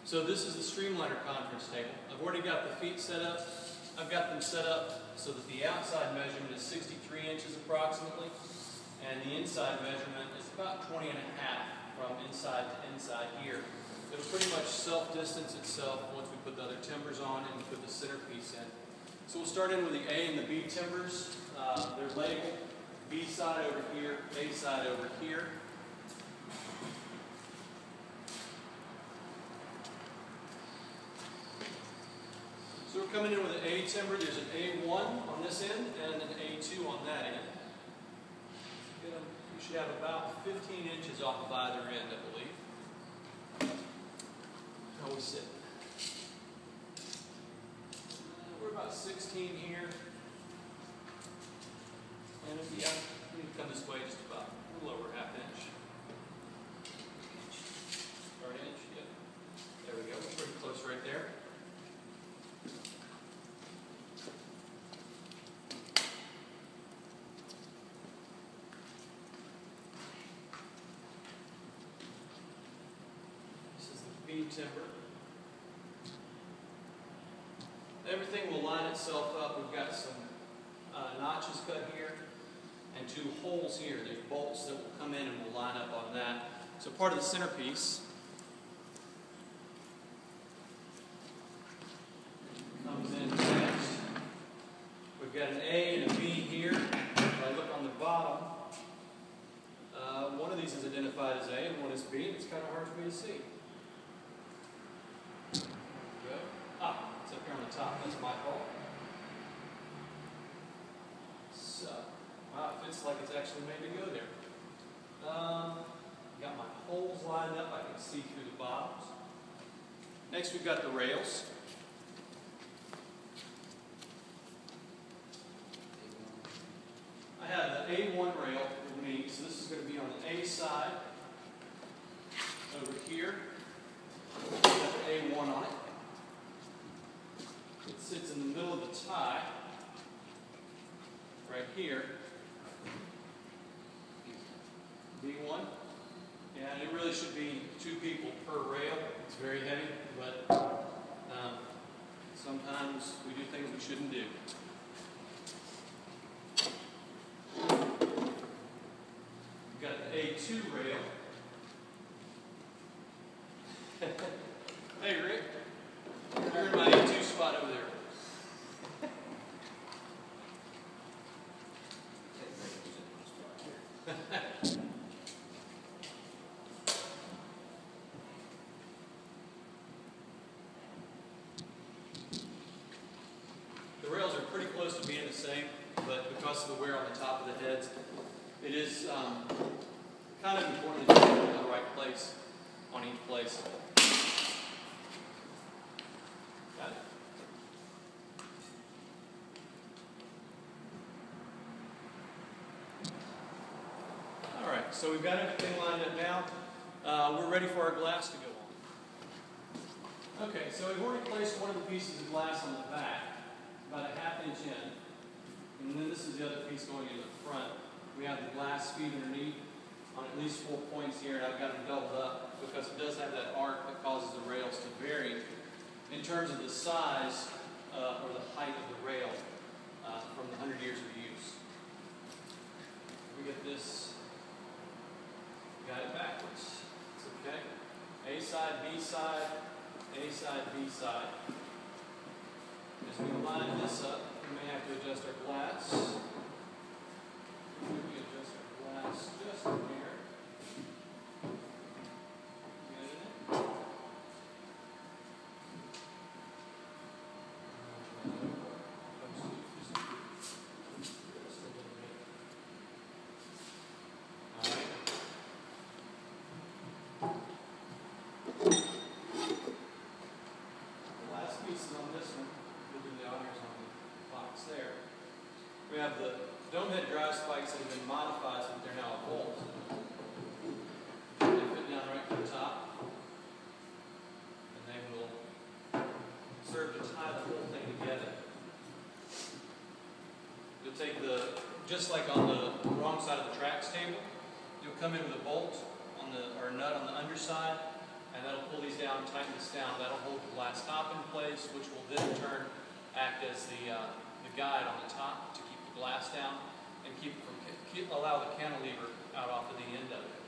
So this is the Streamliner conference table. I've already got the feet set up. I've got them set up so that the outside measurement is 63 inches approximately, and the inside measurement is about 20 and a half from inside to inside here. It'll pretty much self-distance itself once we put the other timbers on and put the centerpiece in. So we'll start in with the A and the B timbers. They're labeled. B side over here, A side over here. So we're coming in with an A timber. There's an A1 on this end and an A2 on that end. You should have about 15 inches off of either end, I believe. How we sit? We're about 16 here. And if you come this way just about a little over half inch. Or an inch, yeah. There we go. We're pretty close right there. This is the B timber. Everything will line itself up. We've got some notches cut here and two holes here. There's bolts that will come in and will line up on that. So part of the centerpiece comes in next. We've got an A and a B here. If I look on the bottom, one of these is identified as A and one is B, and it's kind of hard for me to see. Ah, it's up here on the top. That's my fault. So, wow, it fits like it's actually made to go there. Got my holes lined up. I can see through the bottoms. Next, we've got the rails. I have the A1 rail with me, so this is going to be on the A side over here. Got the A1 on it. It sits in the middle of the tie, right here. B1. And it really should be 2 people per rail. It's very heavy, but sometimes we do things we shouldn't do. We've got the A2 rail. Hey, Rick. You're in my A2 spot over there. The rails are pretty close to being the same, but because of the wear on the top of the heads, it is kind of important that you put them in the right place on each place. Got it? All right, so we've got everything lined up now. We're ready for our glass to go on. Okay, so we've already placed one of the pieces of glass on the back, about a ½ inch in. And then this is the other piece going in the front. We have the glass feet underneath on at least 4 points here, and I've got them doubled up because it does have that arc that causes the rails to vary in terms of the size or the height of the rail from the 100 years of use. We get this guided backwards. It's okay. A side, B side, A side, B side. As we line this up, we may have to adjust our glass. We adjust our glass just in here. We have the dome head drive spikes that have been modified so that they're now a bolt. They fit down right to the top. And they will serve to tie the whole thing together. You'll take just like on the wrong side of the tracks table, you'll come in with a bolt on or a nut on the underside, and that'll pull these down down, tighten this down. That'll hold the glass top in place, which will then in turn act as the guide on the top to keep the glass down and allow the cantilever out off of the end of it.